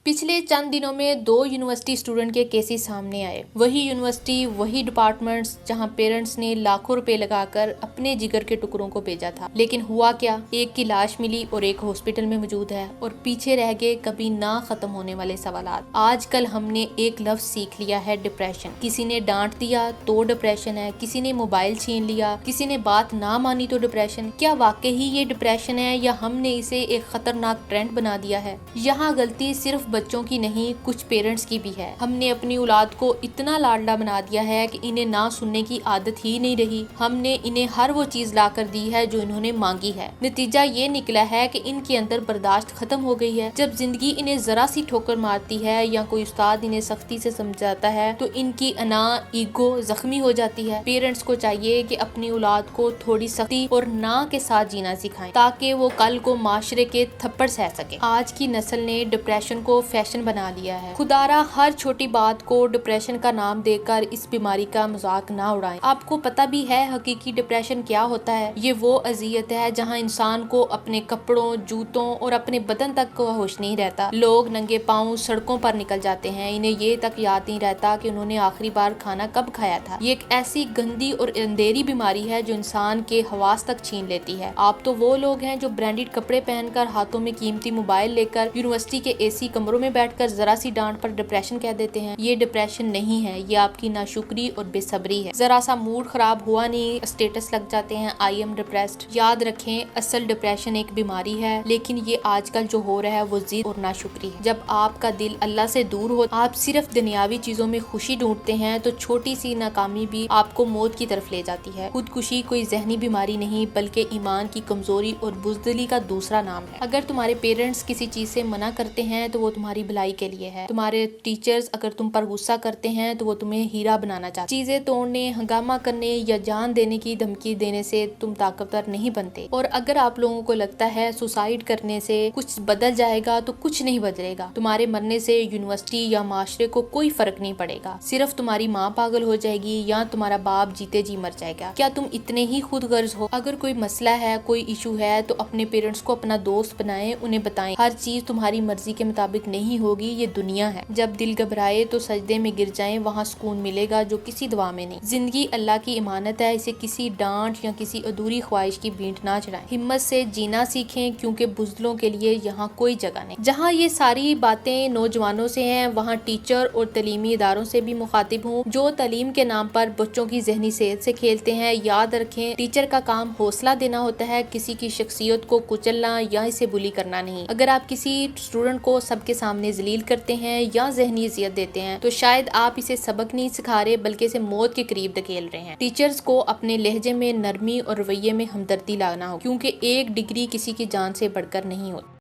पिछले चंद दिनों में 2 यूनिवर्सिटी स्टूडेंट के केसेस सामने आए। वही यूनिवर्सिटी, वही डिपार्टमेंट्स जहां पेरेंट्स ने लाखों रुपए लगाकर अपने जिगर के टुकड़ों को भेजा था। लेकिन हुआ क्या, एक की लाश मिली और एक हॉस्पिटल में मौजूद है और पीछे रह गए कभी ना खत्म होने वाले सवालात। आजकल हमने एक लफ्ज सीख लिया है, डिप्रेशन। किसी ने डांट दिया तो डिप्रेशन है, किसी ने मोबाइल छीन लिया, किसी ने बात ना मानी तो डिप्रेशन। क्या वाकई ही ये डिप्रेशन है या हमने इसे एक खतरनाक ट्रेंड बना दिया है? यहाँ गलती सिर्फ बच्चों की नहीं, कुछ पेरेंट्स की भी है। हमने अपनी औलाद को इतना लाडला बना दिया है कि इन्हें ना सुनने की आदत ही नहीं रही। हमने इन्हें हर वो चीज ला कर दी है जो इन्होंने मांगी है। नतीजा ये निकला है कि इनके अंदर बर्दाश्त खत्म हो गई है। जब जिंदगी इन्हें जरा सी ठोकर मारती है या कोई उस्ताद इन्हें सख्ती से समझाता है तो इनकी अना, ईगो जख्मी हो जाती है। पेरेंट्स को चाहिए कि अपनी औलाद को थोड़ी सख्ती और ना के साथ जीना सिखाएं ताकि वो कल को माशरे के थप्पड़ सह सके। आज की नस्ल ने डिप्रेशन को फैशन बना लिया है। खुदारा हर छोटी बात को डिप्रेशन का नाम देकर इस बीमारी का मजाक ना उड़ाएं। आपको पता भी है हकीकी डिप्रेशन क्या होता है? ये वो अजियत है जहां इंसान को अपने कपड़ों, जूतों और अपने बदन तक का होश नहीं रहता। लोग नंगे पांव सड़कों पर निकल जाते हैं। इन्हें ये तक याद नहीं रहता कि उन्होंने आखिरी बार खाना कब खाया था। ये एक ऐसी गंदी और अंधेरी बीमारी है जो इंसान के हवास तक छीन लेती है। आप तो वो लोग हैं जो ब्रांडेड कपड़े पहनकर, हाथों में कीमती मोबाइल लेकर यूनिवर्सिटी के एसी कमरों में बैठकर जरा सी डांट पर डिप्रेशन कह देते हैं। ये डिप्रेशन नहीं है, ये आपकी नाशुक्री और बेसब्री है। जरा सा मूड खराब हुआ नहीं, स्टेटस लग जाते हैं आई एम डिप्रेस्ड। याद रखें, असल डिप्रेशन एक बीमारी है, लेकिन ये आजकल जो हो रहा है वो जिद और नाशुक्री है। जब आपका दिल अल्लाह से दूर हो, आप सिर्फ दुनियावी चीजों में खुशी ढूंढते हैं तो छोटी सी नाकामी भी आपको मौत की तरफ ले जाती है। खुदकुशी कोई जहनी बीमारी नहीं बल्कि ईमान की कमजोरी और बुज़दिली का दूसरा नाम है। अगर तुम्हारे पेरेंट्स किसी चीज से मना करते हैं तो वो तुम्हारी भलाई के लिए है। तुम्हारे टीचर्स अगर तुम पर गुस्सा करते हैं तो वो तुम्हें हीरा बनाना चाहते। चीजें तोड़ने, हंगामा करने या जान देने की धमकी देने से तुम ताकतवर नहीं बनते। और अगर आप लोगों को लगता है सुसाइड करने से कुछ बदल जाएगा तो कुछ नहीं बदलेगा। तुम्हारे मरने से यूनिवर्सिटी या माशरे को कोई फर्क नहीं पड़ेगा। सिर्फ तुम्हारी माँ पागल हो जाएगी या तुम्हारा बाप जीते जी मर जाएगा। क्या तुम इतने ही खुद गर्ज हो? अगर कोई मसला है, कोई इशू है तो अपने पेरेंट्स को अपना दोस्त बनाएं, उन्हें बताएं हर चीज तुम्हारी मर्जी के मुताबिक नहीं होगी, ये दुनिया है। जब दिल घबराए तो सजदे में गिर जाएं, वहाँ सुकून मिलेगा जो किसी दवा में नहीं। जिंदगी अल्लाह की इमानत है, इसे किसी डांट या किसी अधूरी ख्वाहिश की बींट ना चढ़ाएं। हिम्मत से जीना सीखें क्योंकि बुज़दिलों के लिए यहाँ कोई जगह नहीं। जहाँ ये सारी बातें नौजवानों से हैं, वहाँ टीचर और तलीमी इदारों से भी मुखातिब हूँ जो तालीम के नाम पर बच्चों की जहनी सेहत से खेलते हैं। याद रखें, टीचर का काम हौसला देना होता है, किसी की शख्सियत को कुचलना या इसे बुली करना नहीं। अगर आप किसी स्टूडेंट को सबके सामने जलील करते हैं या जहनी इज़्ज़त देते हैं तो शायद आप इसे सबक नहीं सिखा रहे बल्कि इसे मौत के करीब धकेल रहे हैं। टीचर्स को अपने लहजे में नरमी और रवैये में हमदर्दी लाना हो क्योंकि एक डिग्री किसी की जान से बढ़कर नहीं होती।